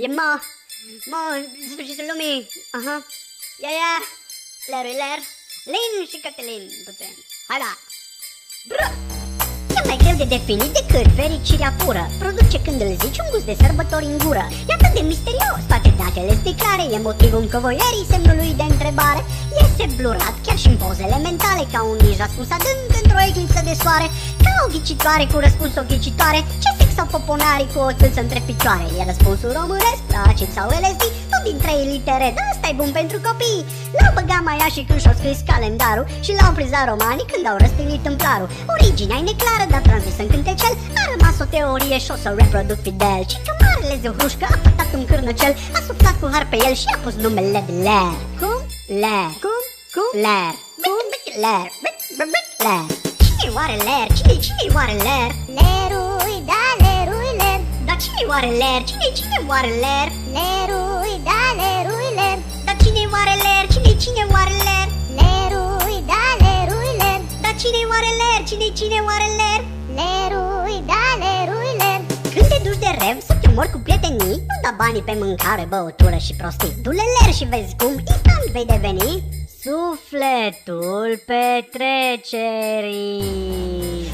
E mă, sfârșitul lumii. Aha. Ia, ler, Lin și Cătălin, putem. Hai da. Bră! E mai greu de definit decât fericirea pură. Produce când îl zici un gust de sărbători în gură. E atât de misterios, toate datele sunt clare. E motivul încăvoierii semnului de întrebare. Iese blurat chiar și în pozele mentale, ca un ninja ascuns adânc într-o eclipsă de soare. Ca o ghicitoare cu răspuns o ghicitoare. Ce sex sau poponarii cu o tâlță între picioare? E răspunsul românesc, acid sau LSD. Tot din 3 litere, da, ăsta-i bun pentru copii. L-au băgat Maia și când și-au scris calendarul și l-au prizat romanii când au răstignit tâmplarul. Originea e neclară, dar transmisă în cântecel. A rămas o teorie și o să o reproduc fidel. Ci că marele zeu Hrușcă a fătat un cârnăcel, a suflat cu har pe el și a pus numele de Ler. Cum? Ler. Cum? Ler. Ler. Ler. Cine-i oare Ler? Cine-i oare Ler? Lerui, da, lerui, ler. Dar cine-i oare Ler? Cine oare Ler? Lerui, da, lerui, ler. Dar cine-i oare Ler? Cine oare Ler? Lerui, da, lerui, ler. Dar cine-i oare Ler? Cine oare Ler? Lerui, da, lerui, ler. Când te duci de rev să te omori cu prietenii, nu da banii pe mâncare, băutură și prostii. Du-le Ler și vezi cum instant vei deveni sufletul petrecerii.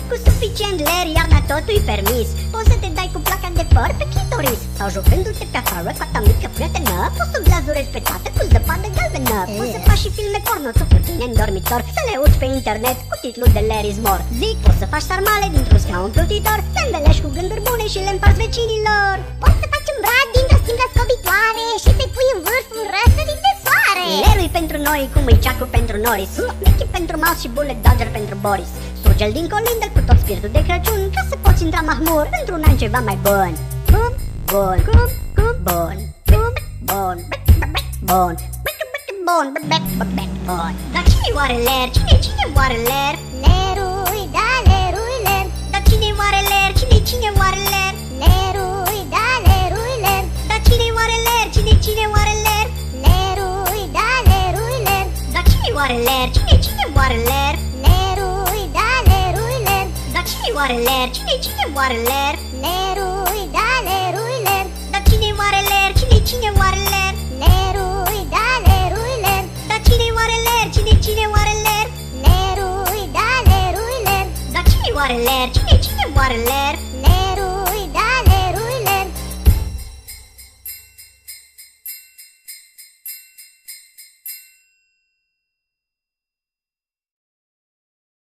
Cu suficient Ler, iarna totul-i permis. Poți să te dai cu placa de păr pe clitoris, sau jucându-te pe afară cu a ta mică prietenă. Poți să glazurezi pe toate cu zăpadă galbenă. Poți să faci și filme porno cu tine în dormitor, să le uci pe internet cu titlul de Ler is more. Zic, poți să faci sarmale dintr-un scaun plutitor, te învelești cu gânduri bune și le împarți vecinilor. Poți să faci un brad dintr-o stingă scobitoare și să-i pui în vârf un răsărit de soare. Lerul pentru noi cum îi ceacul pentru Norris, Mickey pentru Mouse și Bullet Dodger pentru Boris. Surgel din colindă cu tot spiritul de Crăciun, ca să poți intra mahmur într-un an ceva mai bun. Bun. Bun. Dar cine-i oare Ler? Cine oare Ler? Lerui, da, lerui, ler. Dar cine-i oare Ler? Cine oare Ler? Lerui, da, lerui, ler. Dar cine-i oare Ler? Cine oare Ler? Lerui, da, lerui, ler. Dar cine-i oare Ler? Cine oare Ler? Lerui, da, lerui, ler. Dar cine-i oare Ler? Cine oare Ler? Lerui, da, lerui, ler. Dar cine-i oare Ler? Cine oare Ler? Lerui, da, lerui, ler. Dar cine-i oare Ler? Cine oare Ler? Lerui, da, lerui, ler. Dar cine-i oare Ler? Cine oare Ler?